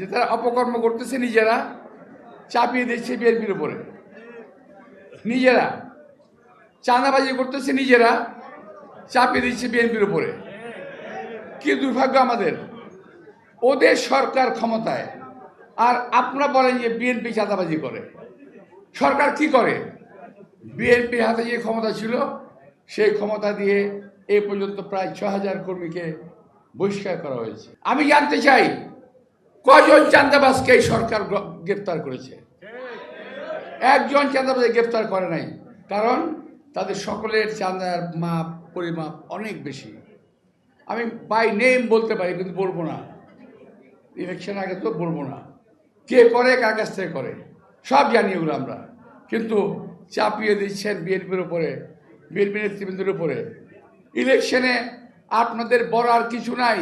যে তারা অপকর্ম করতেছে, নিজেরা চাপিয়ে দিচ্ছে বিএনপির উপরে, নিজেরা চাঁদাবাজি করতেছে, নিজেরা চাপিয়ে দিচ্ছে বিএনপির উপরে। কি দুর্ভাগ্য আমাদের, ওদের সরকার ক্ষমতায় আর আপনারা বলেন যে বিএনপি চাঁদাবাজি করে। সরকার কি করে? বিএনপির হাতে যে ক্ষমতা ছিল সেই ক্ষমতা দিয়ে এই পর্যন্ত প্রায় ৬,০০০ কর্মীকে বহিষ্কার করা হয়েছে। আমি জানতে চাই কজন চাঁদাবাজকে এই সরকার গ্রেপ্তার করেছে? একজন চাঁদাবাজ গ্রেপ্তার করে নাই, কারণ তাদের সকলের চাঁদার মাপ পরিমাপ অনেক বেশি। আমি বাই নেম বলতে পারি, কিন্তু বলবো না, ইলেকশন আগে তো বলবো না কে করে, কার কাছ থেকে করে, সব জানি এগুলো আমরা। কিন্তু চাপিয়ে দিচ্ছেন বিএনপির উপরে, বিএনপি নেতৃবৃন্দের উপরে। ইলেকশনে আপনাদের বলার কিছু নাই।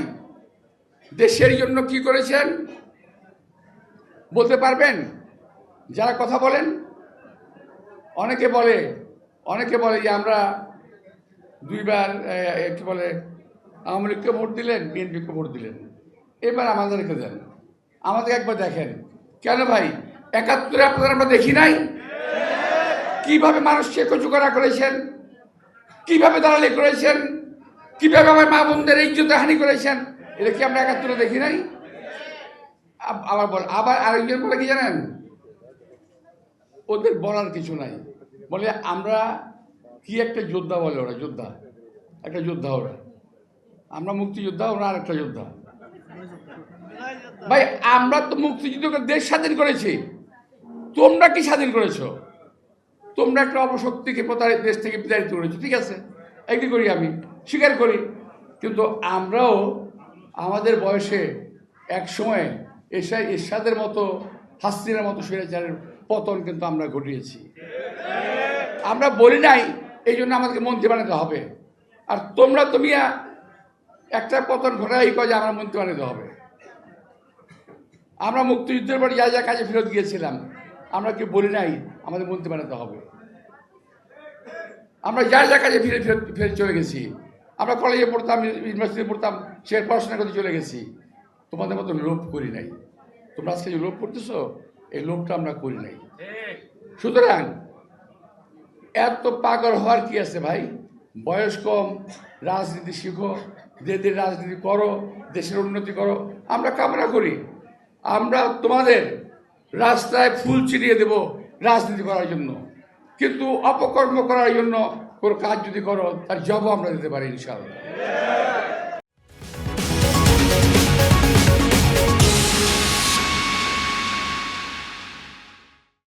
দেশের জন্য কি করেছেন বলতে পারবেন? যারা কথা বলেন, অনেকে বলে যে আমরা দুইবার কি বলে আওয়ামী লীগকে ভোট দিলেন, বিএনপিকে ভোট দিলেন, এবার আমাদেরকে দেন, আমাদের একবার দেখেন। কেন ভাই? ৭১ আপনাদের আমরা দেখি নাই? কিভাবে মানুষকে কচুকারা করেছেন, কিভাবে দালালি করেছেন, কিভাবে আমার মা বোনদের ইজ্জতে হানি করেছেন, এটা কি আমরা ৭১ দেখি নাই? আবার আরেকজন বলে কি জানেন, ওদের বলার কিছু নাই, বলে আমরা কি একটা যোদ্ধা, বলে ওরা যোদ্ধা, একটা যোদ্ধা ওরা, আমরা মুক্তিযোদ্ধা, ওরা আরেকটা যোদ্ধা। ভাই আমরা তো মুক্তিযুদ্ধকে দেশ স্বাধীন করেছি, তোমরা কি স্বাধীন করেছো? তোমরা একটা অপশক্তিকে দেশ থেকে বিতাড়িত করেছো, ঠিক আছে, এগ্রি করি, আমি স্বীকার করি। কিন্তু আমরাও আমাদের বয়সে এক সময় এরশাদের মতো, হাসিনার মতো স্বৈরাচারের পতন কিন্তু আমরা ঘটিয়েছি। আমরা বলি নাই এই জন্য আমাদেরকে মন্ত্রী বানাতে হবে, আর তোমরা তুমি একটা পতন ঘটাই কয় যে আমরা মন্ত্রী বানাতে হবে। আমরা মুক্তিযুদ্ধের পরে যা যা কাজে ফেরত গিয়েছিলাম, আমরা কি বলি নাই আমাদের মন্ত্রী বানাতে হবে? আমরা যা যা কাজে ফিরে চলে গেছি, আমরা কলেজে পড়তাম, ইউনিভার্সিটিতে পড়তাম, সে পড়াশোনা করতে চলে গেছি। তোমাদের মতো লোভ করি নাই। তোমরা আজকে যে লোভ করতেছো, এই লোভটা আমরা করি নাই। সুতরাং এত পাগল হওয়ার কি আছে ভাই? বয়স কম, রাজনীতি শিখো, দেশের রাজনীতি করো, দেশের উন্নতি করো, আমরা কামনা করি। আমরা তোমাদের রাস্তায় ফুল ছিটিয়ে দেব রাজনীতি করার জন্য, কিন্তু অপকর্ম করার জন্য কোনো কাজ যদি করো তার জবাব আমরা দিতে পারি ইনশাআল্লাহ।